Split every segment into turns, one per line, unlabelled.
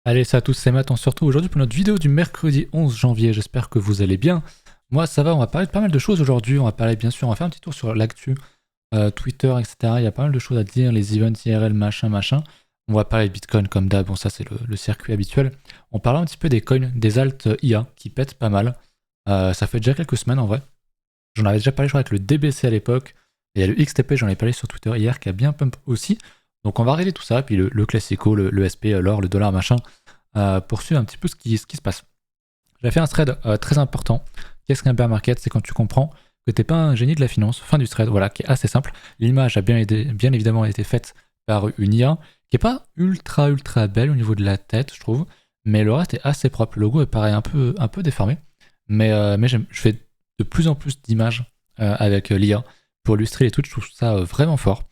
Allez, ça à tous, c'est Matt. On se retrouve aujourd'hui pour notre vidéo du mercredi 11 janvier. J'espère que vous allez bien. Moi, ça va, on va parler de pas mal de choses aujourd'hui. On va parler, bien sûr, on va faire un petit tour sur l'actu, Twitter, etc. Il y a pas mal de choses à dire, les events IRL, machin, machin. On va parler de Bitcoin comme d'hab, bon, ça c'est le circuit habituel. On parlera un petit peu des coins, des alt IA qui pètent pas mal. Ça fait déjà quelques semaines en vrai. J'en avais déjà parlé, je crois, avec le DBC à l'époque. Et il y a le XTP, j'en ai parlé sur Twitter hier, qui a bien pump aussi. Donc on va regarder tout ça, puis le classico, le SP, l'or, le dollar, machin, pour suivre un petit peu ce qui se passe. J'avais fait un thread très important. Qu'est-ce qu'un bear market? C'est quand tu comprends que t'es pas un génie de la finance. Fin du thread, voilà, qui est assez simple. L'image a bien évidemment été faite par une IA, qui est pas ultra belle au niveau de la tête, je trouve, mais le reste est assez propre. Le logo est pareil, un peu déformé, mais je fais de plus en plus d'images avec l'IA pour illustrer les tweets. Je trouve ça vraiment fort.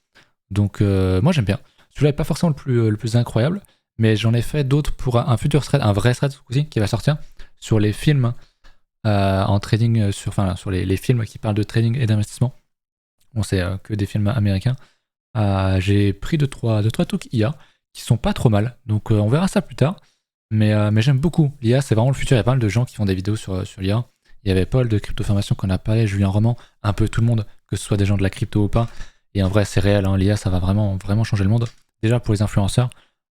Donc moi j'aime bien. Celui-là n'est pas forcément le plus incroyable, mais j'en ai fait d'autres pour un futur thread, un vrai thread aussi, qui va sortir sur les films en trading, sur les films qui parlent de trading et d'investissement. Bon, c'est que des films américains. J'ai pris 2-3 trucs IA qui sont pas trop mal, donc on verra ça plus tard. Mais j'aime beaucoup. L'IA, c'est vraiment le futur. Il y a pas mal de gens qui font des vidéos sur l'IA. Il y avait Paul de Crypto Formation qu'on a parlé, Julien Roman, un peu tout le monde, que ce soit des gens de la crypto ou pas. Et en vrai, c'est réel, hein, l'IA, ça va vraiment changer le monde. Déjà pour les influenceurs,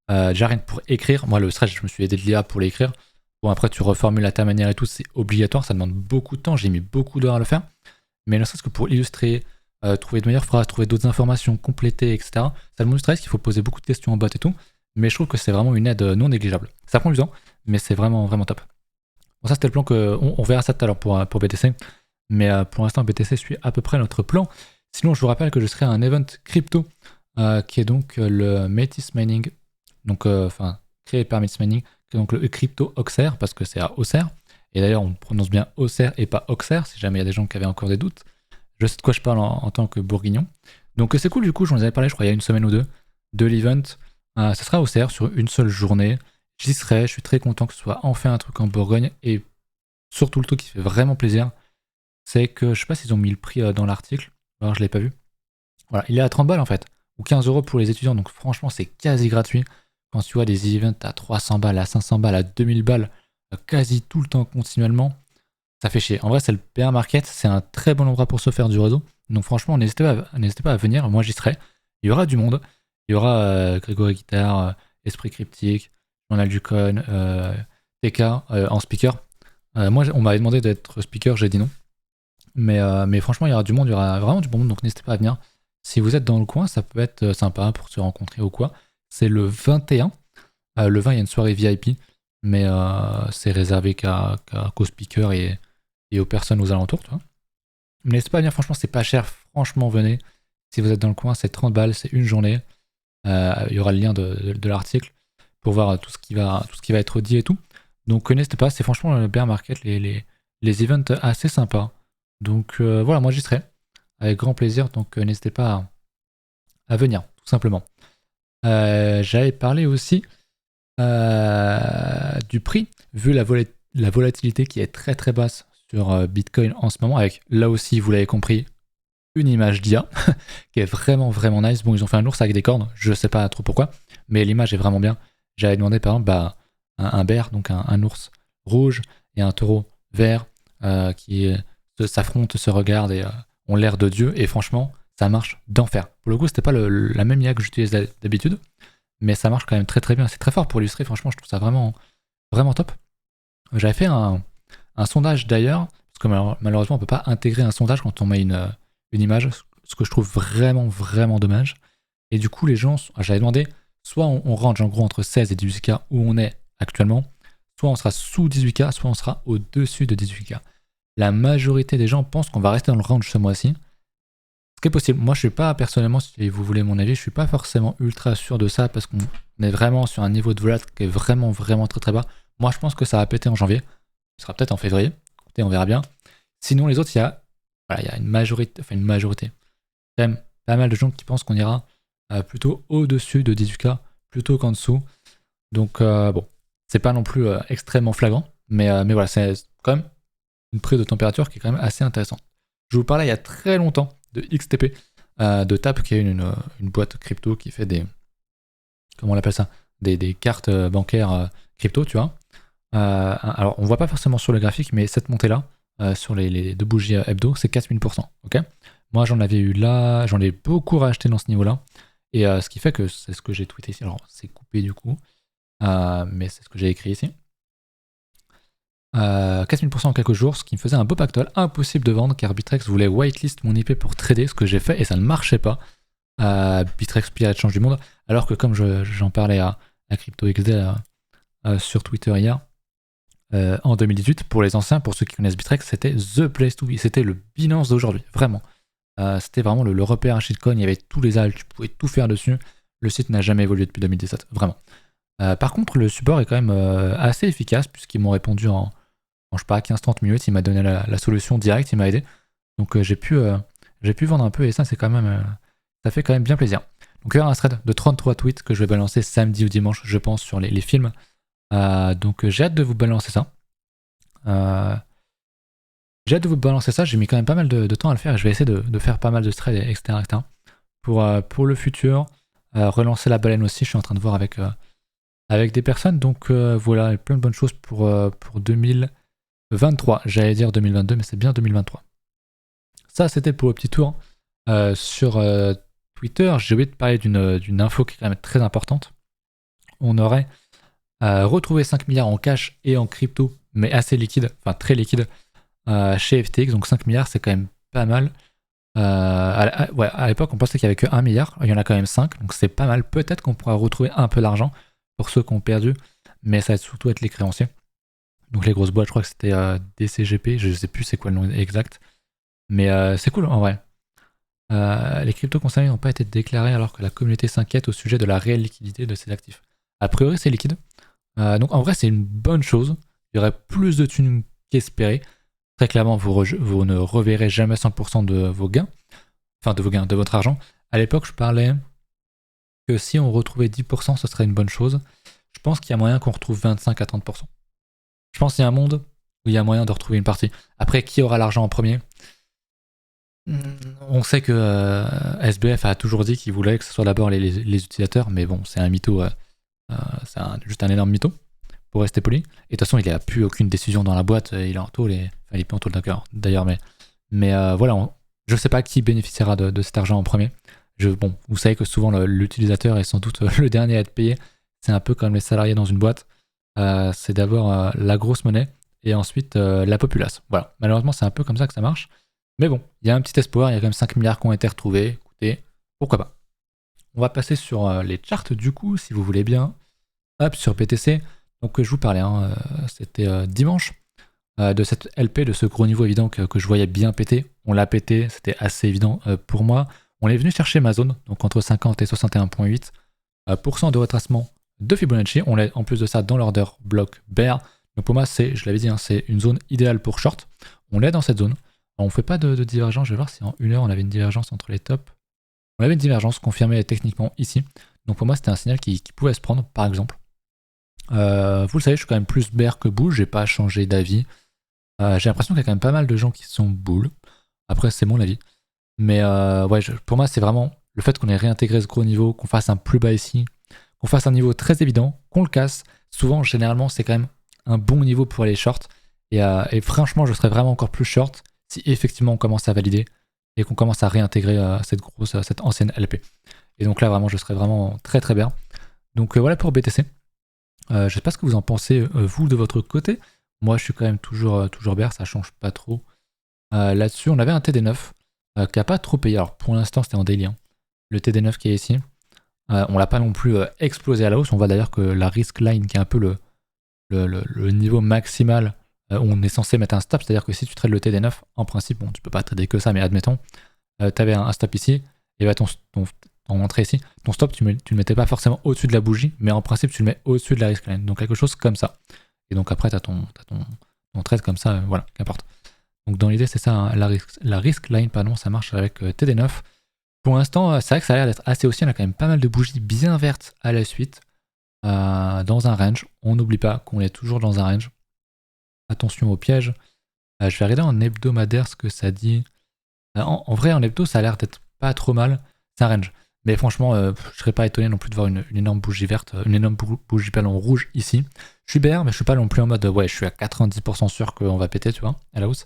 déjà rien que pour écrire. Moi, le stress, je me suis aidé de l'IA pour l'écrire. Bon, après, tu reformules à ta manière et tout, c'est obligatoire, ça demande beaucoup de temps. J'ai mis beaucoup d'heures à le faire. Mais ne serait-ce que pour illustrer, trouver de meilleures phrases, trouver d'autres informations, compléter, etc. Ça demande du stress, qu'il faut poser beaucoup de questions en bot et tout. Mais je trouve que c'est vraiment une aide non négligeable. Ça prend du temps, mais c'est vraiment top. Bon, ça, c'était le plan on verra ça tout à l'heure pour BTC. Mais pour l'instant, BTC suit à peu près notre plan. Sinon, je vous rappelle que je serai à un event crypto qui est donc le Metis Mining, donc créé par Metis Mining, qui est donc le crypto Auxerre, parce que c'est à Auxerre. Et d'ailleurs, on prononce bien Auxerre et pas Auxerre, si jamais il y a des gens qui avaient encore des doutes. Je sais de quoi je parle en tant que bourguignon. Donc c'est cool, du coup, j'en avais parlé, je crois, il y a une semaine ou deux, de l'event. Ça sera à Auxerre sur une seule journée. J'y serai, je suis très content que ce soit enfin un truc en Bourgogne. Et surtout, le truc qui fait vraiment plaisir, c'est que je sais pas s'ils ont mis le prix dans l'article, alors je l'ai pas vu. Voilà, il est à 30 balles en fait, ou 15 € pour les étudiants, donc franchement c'est quasi gratuit. Quand tu vois des events à 300 balles, à 500 balles, à 2000 balles, quasi tout le temps continuellement, ça fait chier. En vrai, c'est le bear market, c'est un très bon endroit pour se faire du réseau. Donc franchement, n'hésitez pas à venir, moi j'y serai. Il y aura du monde, il y aura Grégory Guitare, Esprit Cryptique, Journal du Coin, TK en speaker. Moi, on m'avait demandé d'être speaker, j'ai dit non. Mais franchement, il y aura du monde, il y aura vraiment du bon monde, donc n'hésitez pas à venir. Si vous êtes dans le coin, ça peut être sympa pour se rencontrer ou quoi. C'est le 21. Le 20, il y a une soirée VIP, mais c'est réservé qu'aux speakers et aux personnes aux alentours, tu vois. Mais n'hésitez pas à venir, franchement, c'est pas cher. Franchement, venez. Si vous êtes dans le coin, c'est 30 balles, c'est une journée. Il y aura le lien de l'article pour voir tout ce qui va être dit et tout. Donc n'hésitez pas, c'est franchement le bear market, les events assez sympas. Donc voilà, moi j'y serai avec grand plaisir, donc n'hésitez pas à venir, tout simplement. J'avais parlé aussi du prix, vu la volatilité qui est très basse sur Bitcoin en ce moment, avec là aussi, vous l'avez compris, une image d'IA qui est vraiment nice. Bon, ils ont fait un ours avec des cornes, je sais pas trop pourquoi, mais l'image est vraiment bien. J'avais demandé par exemple un bear, donc un ours rouge et un taureau vert qui s'affrontent, se regardent et ont l'air de Dieu, et franchement, ça marche d'enfer. Pour le coup, c'était pas la même IA que j'utilise d'habitude, mais ça marche quand même très bien. C'est très fort pour illustrer, franchement, je trouve ça vraiment top. J'avais fait un sondage d'ailleurs, parce que malheureusement, on peut pas intégrer un sondage quand on met une image, ce que je trouve vraiment dommage. Et du coup, les gens, j'avais demandé, soit on range en gros entre 16 et 18K où on est actuellement, soit on sera sous 18K, soit on sera au-dessus de 18K. La majorité des gens pensent qu'on va rester dans le range ce mois-ci. Ce qui est possible. Moi, je suis pas, personnellement, si vous voulez mon avis, je suis pas forcément ultra sûr de ça parce qu'on est vraiment sur un niveau de vol qui est vraiment très bas. Moi, je pense que ça va péter en janvier. Ce sera peut-être en février. Écoutez, on verra bien. Sinon, les autres, il y a une majorité, quand même pas mal de gens qui pensent qu'on ira plutôt au-dessus de 18K plutôt qu'en dessous. Donc, bon, c'est pas non plus extrêmement flagrant, mais voilà, c'est quand même une prise de température qui est quand même assez intéressante. Je vous parlais il y a très longtemps de XTP, de TAP, qui est une boîte crypto qui fait des... Comment on appelle ça, des cartes bancaires crypto, tu vois. Alors, on voit pas forcément sur le graphique, mais cette montée-là, sur les deux bougies hebdo, c'est 4000%. Ok. Moi, j'en avais eu là, j'en ai beaucoup racheté dans ce niveau-là. Et ce qui fait que c'est ce que j'ai tweeté ici. Alors, c'est coupé du coup, mais c'est ce que j'ai écrit ici. 4000% en quelques jours, ce qui me faisait un beau pactole, impossible de vendre car Bitrex voulait whitelist mon IP pour trader, ce que j'ai fait et ça ne marchait pas. Bitrex, pire échange du monde, alors que comme j'en parlais à CryptoXD sur Twitter hier, en 2018, pour les anciens, pour ceux qui connaissent Bitrex, c'était the place to be, c'était le Binance d'aujourd'hui, vraiment. C'était vraiment le repère à shitcoin, il y avait tous les alts, tu pouvais tout faire dessus. Le site n'a jamais évolué depuis 2017, vraiment. Par contre, le support est quand même assez efficace, puisqu'ils m'ont répondu en je sais pas, 15-30 minutes, il m'a donné la solution directe, il m'a aidé. Donc j'ai pu vendre un peu, et ça, c'est quand même, ça fait quand même bien plaisir. Donc il y aura un thread de 33 tweets que je vais balancer samedi ou dimanche, je pense, sur les films. Donc j'ai hâte de vous balancer ça. J'ai mis quand même pas mal de temps à le faire et je vais essayer de faire pas mal de threads, etc. Pour le futur. Relancer la baleine aussi, je suis en train de voir avec des personnes. Donc voilà, il y a plein de bonnes choses pour 2023. J'allais dire 2022, mais c'est bien 2023. Ça, c'était pour le petit tour sur Twitter. J'ai oublié de parler d'une info qui est quand même très importante. On aurait retrouvé 5 milliards en cash et en crypto, mais assez liquide, enfin très liquide, chez FTX. Donc 5 milliards, c'est quand même pas mal. À l'époque, on pensait qu'il n'y avait que 1 milliard. Il y en a quand même 5, donc c'est pas mal. Peut-être qu'on pourra retrouver un peu d'argent pour ceux qui ont perdu, mais ça va surtout être les créanciers. Donc les grosses boîtes, je crois que c'était DCGP, je sais plus c'est quoi le nom exact. Mais c'est cool en vrai. Les cryptos concernés n'ont pas été déclarés alors que la communauté s'inquiète au sujet de la réelle liquidité de ces actifs. A priori, c'est liquide. Donc en vrai, c'est une bonne chose. Il y aurait plus de thunes qu'espéré. Très clairement, vous ne reverrez jamais 100% de vos gains. Enfin, de votre argent. À l'époque, je parlais que si on retrouvait 10%, ce serait une bonne chose. Je pense qu'il y a moyen qu'on retrouve 25 à 30%. Je pense qu'il y a un monde où il y a moyen de retrouver une partie. Après, qui aura l'argent en premier ? On sait que SBF a toujours dit qu'il voulait que ce soit d'abord les utilisateurs, mais bon, c'est un mytho, c'est juste un énorme mytho, pour rester poli. Et de toute façon, il n'a plus aucune décision dans la boîte, il est en tôle, enfin, il est plus en tôle d'ailleurs, mais voilà, je ne sais pas qui bénéficiera de cet argent en premier. Bon, vous savez que souvent l'utilisateur est sans doute le dernier à être payé, c'est un peu comme les salariés dans une boîte, c'est d'abord la grosse monnaie, et ensuite la populace. Voilà, malheureusement, c'est un peu comme ça que ça marche. Mais bon, il y a un petit espoir, il y a quand même 5 milliards qui ont été retrouvés. Écoutez, pourquoi pas. On va passer sur les charts du coup, si vous voulez bien. Hop, sur BTC. Donc je vous parlais, c'était dimanche, de cette LP, de ce gros niveau évident que je voyais bien péter. On l'a pété, c'était assez évident pour moi. On est venu chercher ma zone, donc entre 50 et 61,8% de retracement de Fibonacci. On est en plus de ça dans l'order bloc bear. Donc pour moi, je l'avais dit, c'est une zone idéale pour short. On est dans cette zone. Alors, on ne fait pas de divergence, je vais voir si en 1 heure on avait une divergence entre les tops. On avait une divergence confirmée techniquement ici. Donc pour moi c'était un signal qui pouvait se prendre par exemple. Vous le savez, je suis quand même plus bear que bull, j'ai pas changé d'avis. J'ai l'impression qu'il y a quand même pas mal de gens qui sont bull. Après c'est mon avis. Mais ouais, pour moi c'est vraiment le fait qu'on ait réintégré ce gros niveau, qu'on fasse un plus bas ici, qu'on fasse un niveau très évident, qu'on le casse. Souvent, généralement, c'est quand même un bon niveau pour aller short. Et franchement, je serais vraiment encore plus short si effectivement on commence à valider et qu'on commence à réintégrer cette ancienne LP. Et donc là, vraiment, je serais vraiment très très bien. Donc voilà pour BTC. Je sais pas ce que vous en pensez, vous, de votre côté. Moi, je suis quand même toujours bear, ça change pas trop. Là-dessus, on avait un TD9 qui a pas trop payé. Alors pour l'instant, c'était en daily. Le TD9 qui est ici, on l'a pas non plus explosé à la hausse. On voit d'ailleurs que la risk line, qui est un peu le niveau maximal, on est censé mettre un stop, c'est-à-dire que si tu trades le TD9, en principe, bon, tu peux pas trader que ça, mais admettons, tu avais un stop ici, et bah ton entrée ici, ton stop, tu le mettais pas forcément au-dessus de la bougie, mais en principe, tu le mets au-dessus de la risk line, donc quelque chose comme ça. Et donc après, tu as ton trade comme ça, voilà, qu'importe. Donc dans l'idée, c'est ça, hein, la risk line, pardon, ça marche avec TD9. Pour l'instant, c'est vrai que ça a l'air d'être assez haussier, on a quand même pas mal de bougies bien vertes à la suite, dans un range. On n'oublie pas qu'on est toujours dans un range. Attention au piège. Je vais regarder en hebdomadaire ce que ça dit. En vrai, en hebdo, ça a l'air d'être pas trop mal. C'est un range. Mais franchement, je serais pas étonné non plus de voir une énorme bougie verte, une énorme bougie ballon rouge ici. Je suis BR, mais je suis pas non plus en mode ouais, je suis à 90% sûr qu'on va péter, tu vois, à la hausse.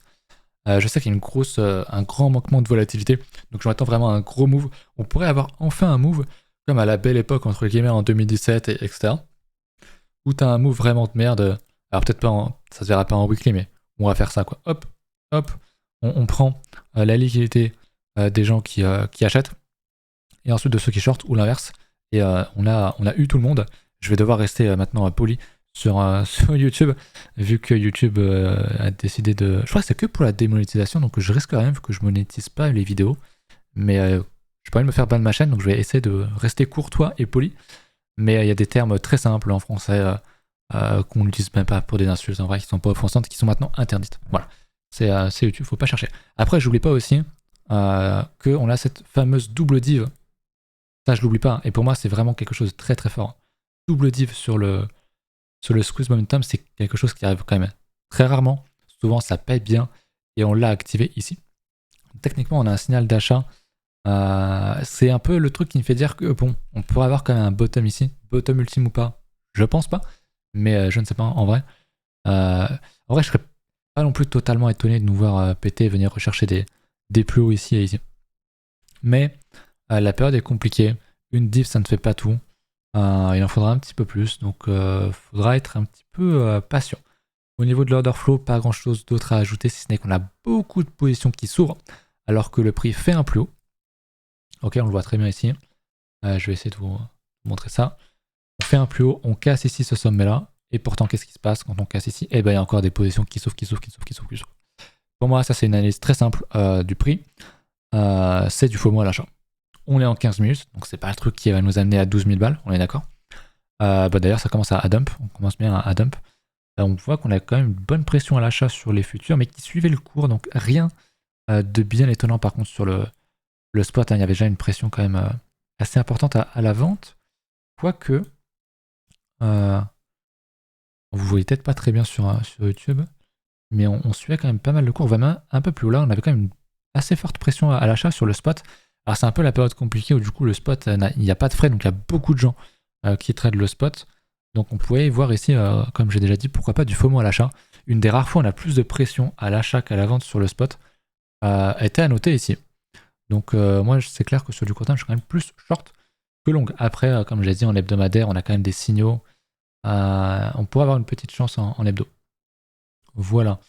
Je sais qu'il y a un grand manquement de volatilité, donc je m'attends vraiment à un gros move. On pourrait avoir enfin un move, comme à la belle époque entre guillemets en 2017, etc. Où t'as un move vraiment de merde. Alors peut-être pas, ça se verra pas en weekly, mais on va faire ça quoi. Hop, hop, on prend la liquidité des gens qui achètent, et ensuite de ceux qui shortent, ou l'inverse. Et on a eu tout le monde. Je vais devoir rester maintenant poli sur YouTube, vu que YouTube a décidé de... Je crois que c'est que pour la démonétisation, donc je risque rien vu que je monétise pas les vidéos. Mais j'ai pas envie de me faire ban de ma chaîne, donc je vais essayer de rester courtois et poli. Mais il y a des termes très simples en français qu'on n'utilise même pas pour des insultes, en vrai, qui sont pas offensantes, qui sont maintenant interdites. Voilà, c'est YouTube, faut pas chercher. Après, j'oublie pas aussi qu'on a cette fameuse double div. Ça, je l'oublie pas, hein. Et pour moi, c'est vraiment quelque chose de très très fort. Double div sur le squeeze momentum, c'est quelque chose qui arrive quand même très rarement. Souvent, ça paye bien et on l'a activé ici. Techniquement, on a un signal d'achat. C'est un peu le truc qui me fait dire que bon, on pourrait avoir quand même un bottom ici. Bottom ultime ou pas, je pense pas. Mais je ne sais pas en vrai. En vrai, je serais pas non plus totalement étonné de nous voir péter et venir rechercher des plus hauts ici et ici. Mais la période est compliquée. Une div, ça ne fait pas tout. Il en faudra un petit peu plus. Donc, il faudra être un petit peu patient. Au niveau de l'order flow, pas grand chose d'autre à ajouter, si ce n'est qu'on a beaucoup de positions qui s'ouvrent alors que le prix fait un plus haut. Ok, on le voit très bien ici. Je vais essayer de vous montrer ça. On fait un plus haut, on casse ici ce sommet-là. Et pourtant, qu'est-ce qui se passe quand on casse ici? Eh bien, il y a encore des positions qui s'ouvrent. Pour moi, ça, c'est une analyse très simple du prix. C'est du FOMO à l'achat. On est en 15 minutes, donc c'est pas le truc qui va nous amener à 12 000 balles, on est d'accord. D'ailleurs, ça commence à dump, on commence bien à dump. On voit qu'on a quand même une bonne pression à l'achat sur les futurs, mais qui suivait le cours, donc rien de bien étonnant par contre sur le spot. Hein, il y avait déjà une pression quand même assez importante à la vente, quoique vous voyez peut-être pas très bien sur YouTube, mais on suivait quand même pas mal le cours. On va même un peu plus haut là, on avait quand même une assez forte pression à l'achat sur le spot. Alors c'est un peu la période compliquée où du coup le spot, il n'y a pas de frais, donc il y a beaucoup de gens qui tradent le spot. Donc on pouvait voir ici, comme j'ai déjà dit, pourquoi pas du FOMO à l'achat. Une des rares fois où on a plus de pression à l'achat qu'à la vente sur le spot était à noter ici. Donc moi c'est clair que sur du court terme je suis quand même plus short que long. Après, comme j'ai dit en hebdomadaire, on a quand même des signaux. On pourrait avoir une petite chance en hebdo. Voilà.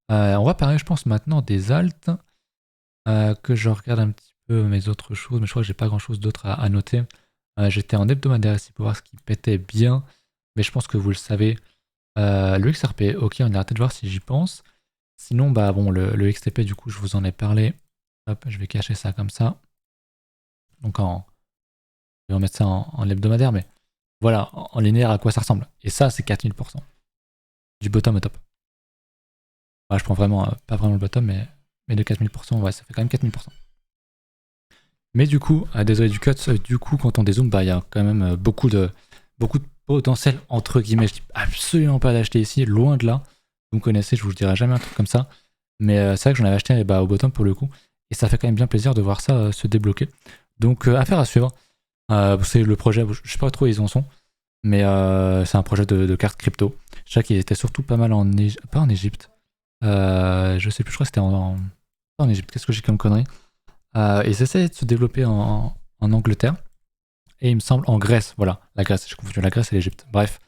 On va parler je pense maintenant des alts. Que je regarde un petit peu mes autres choses, mais je crois que j'ai pas grand chose d'autre à noter. J'étais en hebdomadaire ici pour voir ce qui pétait bien, mais je pense que vous le savez. Le XRP, ok, on ira peut-être voir si j'y pense. Sinon, bah bon, le XTP, du coup, je vous en ai parlé. Hop, je vais cacher ça comme ça. Donc je vais remettre ça en hebdomadaire, mais voilà, en linéaire, à quoi ça ressemble. Et ça, c'est 4000%. Du bottom au top. Voilà, je prends vraiment, pas vraiment le bottom, mais de 4000%, ouais, ça fait quand même 4000%. Mais du coup, désolé du cut, du coup, quand on dézoome, bah, il y a quand même beaucoup de potentiel, entre guillemets. Je dis absolument pas d'acheter ici, loin de là. Vous me connaissez, je vous dirai jamais un truc comme ça. Mais c'est vrai que j'en avais acheté au bottom pour le coup. Et ça fait quand même bien plaisir de voir ça se débloquer. Donc, affaire à suivre. C'est le projet, je sais pas trop où ils en sont. Mais c'est un projet de carte crypto. Je sais qu'il était surtout pas mal pas en Égypte. Je sais plus, je crois que c'était pas en Égypte. Qu'est-ce que j'ai comme connerie? Ils essaient de se développer en Angleterre. Et il me semble en Grèce. Voilà, la Grèce. J'ai confondu la Grèce et l'Égypte. Bref,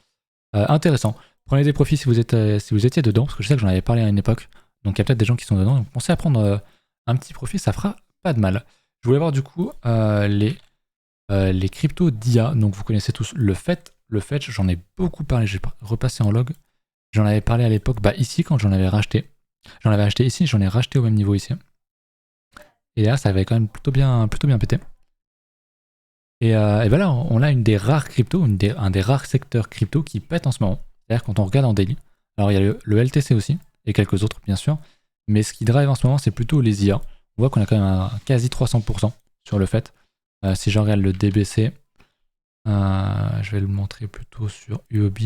intéressant. Prenez des profits si vous étiez dedans, parce que je sais que j'en avais parlé à une époque. Donc il y a peut-être des gens qui sont dedans. Donc pensez à prendre un petit profit, ça fera pas de mal. Je voulais voir du coup les cryptos d'IA. Donc vous connaissez tous le FET. Le FET, j'en ai beaucoup parlé. J'ai repassé en log. J'en avais parlé à l'époque, ici quand j'en avais racheté. J'en avais acheté ici, j'en ai racheté au même niveau ici. Et là, ça avait quand même plutôt bien pété. Et voilà, on a une des rares cryptos, un des rares secteurs crypto qui pète en ce moment. C'est-à-dire quand on regarde en daily. Alors il y a le LTC aussi, et quelques autres bien sûr. Mais ce qui drive en ce moment, c'est plutôt les IA. On voit qu'on a quand même un quasi 300% sur le fait. Si je regarde le DBC, je vais le montrer plutôt sur UOB.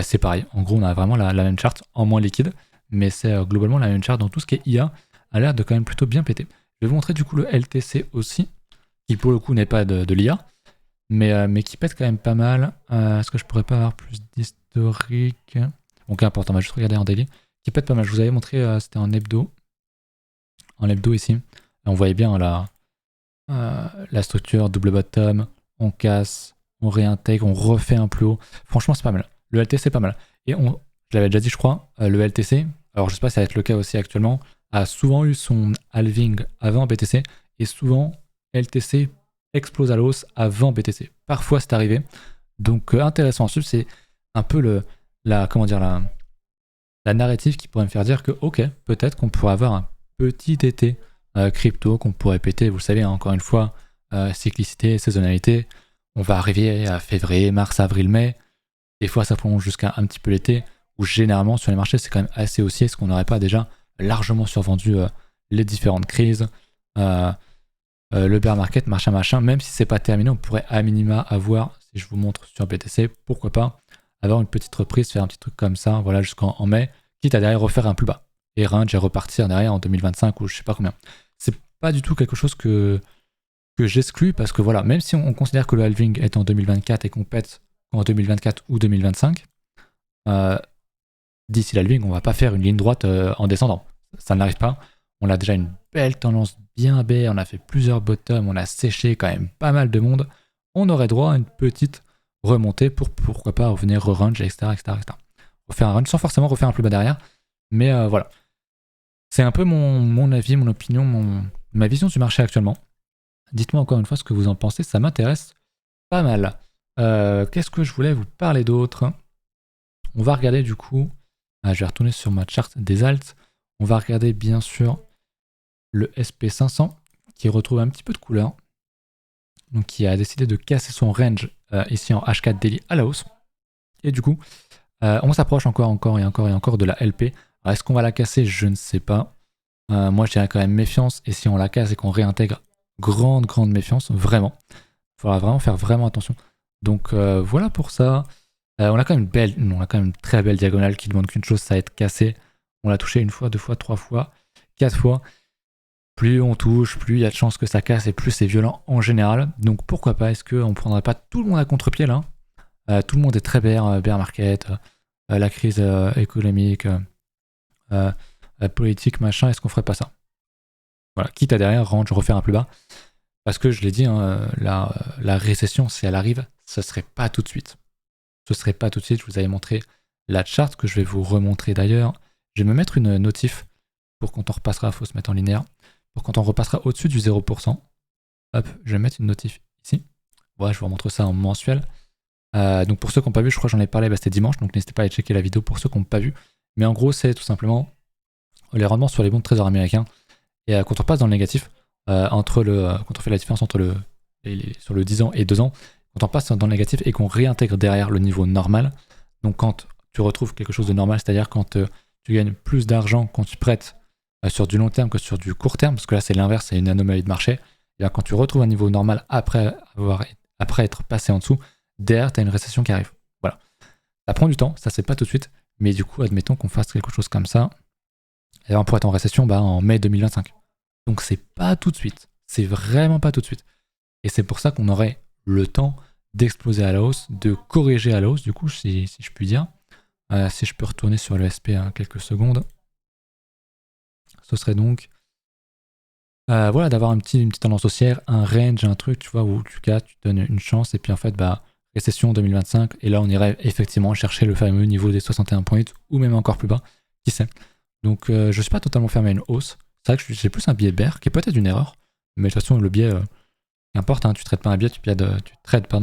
C'est pareil. En gros, on a vraiment la même charte en moins liquide. Mais c'est globalement la même charte dans tout ce qui est IA. A l'air de quand même plutôt bien péter. Je vais vous montrer du coup le LTC aussi. qui pour le coup n'est pas de l'IA, mais qui pète quand même pas mal. Est-ce que je pourrais pas avoir plus d'historique? Bon, qu'importe, on va juste regarder en daily. Qui pète pas mal. Je vous avais montré, c'était en hebdo. En hebdo ici. Et on voyait bien la structure, double bottom, on casse, on réintègre, on refait un plus haut. Franchement, c'est pas mal. Le LTC, c'est pas mal. Et je l'avais déjà dit, je crois, le LTC, alors je sais pas si ça va être le cas aussi actuellement, a souvent eu son halving avant BTC, et souvent LTC explose à la hausse avant BTC. Parfois, c'est arrivé. Donc, intéressant à suivre, c'est un peu la narrative qui pourrait me faire dire que, ok, peut-être qu'on pourrait avoir un petit été crypto qu'on pourrait péter. Vous le savez, hein, encore une fois, cyclicité, saisonnalité. On va arriver à février, mars, avril, mai. Des fois, ça prolonge jusqu'à un petit peu l'été, où généralement, sur les marchés, c'est quand même assez haussier. Est-ce qu'on n'aurait pas déjà largement survendu les différentes crises, le bear market, machin, même si c'est pas terminé, on pourrait à minima avoir, si je vous montre sur BTC, pourquoi pas, avoir une petite reprise, faire un petit truc comme ça, voilà, jusqu'en mai, quitte à derrière refaire un plus bas. Et range et repartir derrière en 2025 ou je sais pas combien. C'est pas du tout quelque chose que j'exclus parce que voilà, même si on considère que le halving est en 2024 et qu'on pète en 2024 ou 2025, d'ici l'halving, on va pas faire une ligne droite en descendant. Ça n'arrive pas. On a déjà une belle tendance bien baie, on a fait plusieurs bottoms, on a séché quand même pas mal de monde. On aurait droit à une petite remontée pour pourquoi pas revenir re-range, etc., etc. Refaire un range sans forcément refaire un plus bas derrière. Mais voilà. C'est un peu mon avis, mon opinion, ma vision du marché actuellement. Dites-moi encore une fois ce que vous en pensez, ça m'intéresse pas mal. Qu'est-ce que je voulais vous parler d'autre? On va regarder du coup, je vais retourner sur ma charte des alts. On va regarder bien sûr le SP500 qui retrouve un petit peu de couleur. Donc qui a décidé de casser son range ici en H4 daily à la hausse. Et du coup, on s'approche encore de la LP. Alors, est-ce qu'on va la casser? Je ne sais pas. Moi, je dirais quand même méfiance. Et si on la casse et qu'on réintègre, grande méfiance, vraiment. Il faudra vraiment faire vraiment attention. Donc voilà pour ça. On a quand même une très belle diagonale qui demande qu'une chose, ça va être cassé. On l'a touché une fois, deux fois, trois fois, quatre fois. Plus on touche, plus il y a de chances que ça casse et plus c'est violent en général. Donc pourquoi pas, est-ce qu'on ne prendrait pas tout le monde à contre-pied là? Tout le monde est très bear market, la crise économique, politique, machin, est-ce qu'on ferait pas ça? Voilà, quitte à derrière, range, refaire un plus bas. Parce que je l'ai dit, hein, la récession, si elle arrive, ce serait pas tout de suite. Ce serait pas tout de suite, je vous avais montré la charte que je vais vous remontrer d'ailleurs. Je vais me mettre une notif pour quand on repassera, il faut se mettre en linéaire, pour quand on repassera au-dessus du 0%. Hop, je vais mettre une notif ici. Voilà, je vous remontre ça en mensuel. Donc pour ceux qui n'ont pas vu, je crois que j'en ai parlé, c'était dimanche, donc n'hésitez pas à aller checker la vidéo pour ceux qui n'ont pas vu. Mais en gros, c'est tout simplement les rendements sur les bons de trésor américains. Et quand on passe dans le négatif, quand on fait la différence entre sur le 10 ans et 2 ans, quand on passe dans le négatif et qu'on réintègre derrière le niveau normal, donc quand tu retrouves quelque chose de normal, c'est-à-dire quand tu gagnes plus d'argent quand tu prêtes sur du long terme que sur du court terme, parce que là c'est l'inverse, c'est une anomalie de marché, et bien quand tu retrouves un niveau normal après être passé en dessous, derrière tu as une récession qui arrive. Voilà. Ça prend du temps, ça c'est pas tout de suite, mais du coup admettons qu'on fasse quelque chose comme ça, et on pourrait être en récession en mai 2025. Donc c'est pas tout de suite, c'est vraiment pas tout de suite. Et c'est pour ça qu'on aurait le temps d'exploser à la hausse, de corriger à la hausse, du coup, si je puis dire. Si je peux retourner sur le SP quelques secondes, ce serait donc voilà, d'avoir une petite tendance haussière, un range, un truc, tu vois, où tu donnes une chance, et puis en fait, récession 2025, et là on irait effectivement chercher le fameux niveau des 61 points, ou même encore plus bas, qui sait. Donc je suis pas totalement fermé à une hausse. C'est vrai que j'ai plus un biais bear, qui est peut-être une erreur, mais de toute façon le biais, qu'importe, hein, tu traites pas un biais, tu traites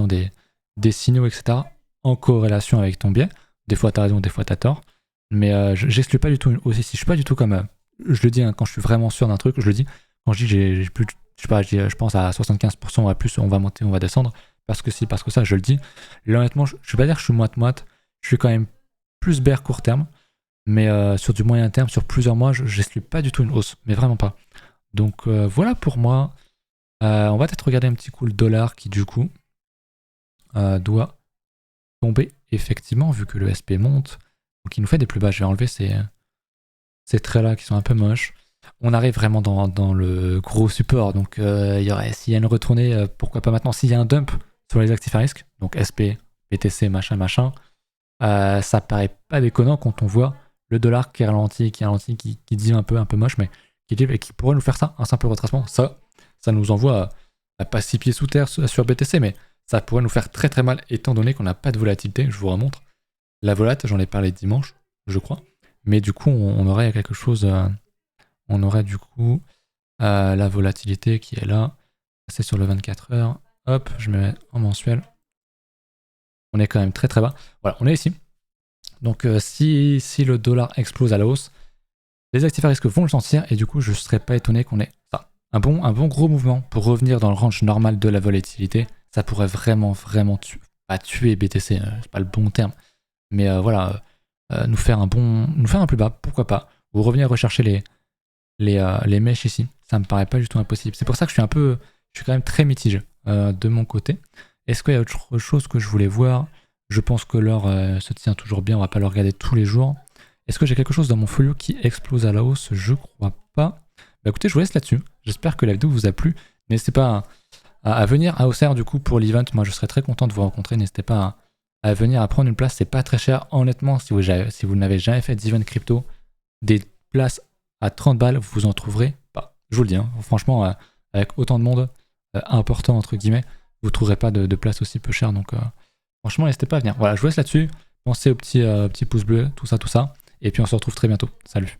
des signaux, etc. en corrélation avec ton biais. Des fois t'as raison, des fois t'as tort, mais j'exclus pas du tout une hausse ici. Je suis pas du tout comme, je le dis, hein, quand je suis vraiment sûr d'un truc, je le dis, quand je dis j'ai plus, je sais pas, je pense à 75% à plus, on va monter, on va descendre, parce que si, parce que ça, je le dis. Là honnêtement, je vais pas dire que je suis moite-moite, je suis quand même plus bear court terme, mais sur du moyen terme, sur plusieurs mois, j'exclus pas du tout une hausse, mais vraiment pas. Donc voilà pour moi. On va peut-être regarder un petit coup le dollar qui du coup doit tomber effectivement vu que le SP monte. Donc il nous fait des plus bas. Je vais enlever ces traits là qui sont un peu moches. on arrive vraiment dans le gros support. Donc s'il y a une retournée, pourquoi pas maintenant, s'il y a un dump sur les actifs à risque, donc SP, BTC, machin, ça paraît pas déconnant quand on voit le dollar qui ralentit, qui dit un peu moche, mais qui dit et qui pourrait nous faire ça, un simple retracement. Ça nous envoie à pas 6 pieds sous terre sur BTC, mais ça pourrait nous faire très très mal étant donné qu'on n'a pas de volatilité. Je vous remontre. La volat, j'en ai parlé dimanche, je crois. Mais du coup, on aurait quelque chose. On aurait du coup la volatilité qui est là. C'est sur le 24 heures. Hop, je me mets en mensuel. On est quand même très très bas. Voilà, on est ici. Donc si le dollar explose à la hausse, les actifs à risque vont le sentir et du coup je ne serais pas étonné qu'on ait un bon gros mouvement pour revenir dans le range normal de la volatilité. Ça pourrait vraiment tuer BTC, c'est pas le bon terme, mais nous faire un plus bas, pourquoi pas, ou revenir rechercher les mèches ici. Ça me paraît pas du tout impossible. C'est pour ça que je suis quand même très mitigé de mon côté. Est-ce qu'il y a autre chose que je voulais voir? Je pense que l'or se tient toujours bien, on va pas le regarder tous les jours. Est-ce que j'ai quelque chose dans mon folio qui explose à la hausse? Je crois pas. Bah écoutez, je vous laisse là-dessus. J'espère que la vidéo vous a plu. N'hésitez pas à venir à Auxerre du coup pour l'event. Moi je serais très content de vous rencontrer. N'hésitez pas à venir à prendre une place. C'est pas très cher. Honnêtement, si vous n'avez jamais fait d'event crypto, des places à 30 balles, vous en trouverez pas. Je vous le dis, hein. Franchement, avec autant de monde important entre guillemets, vous trouverez pas de place aussi peu chère. Donc franchement, n'hésitez pas à venir. Voilà, je vous laisse là-dessus. Pensez au petit pouce bleu, tout ça. Et puis on se retrouve très bientôt. Salut.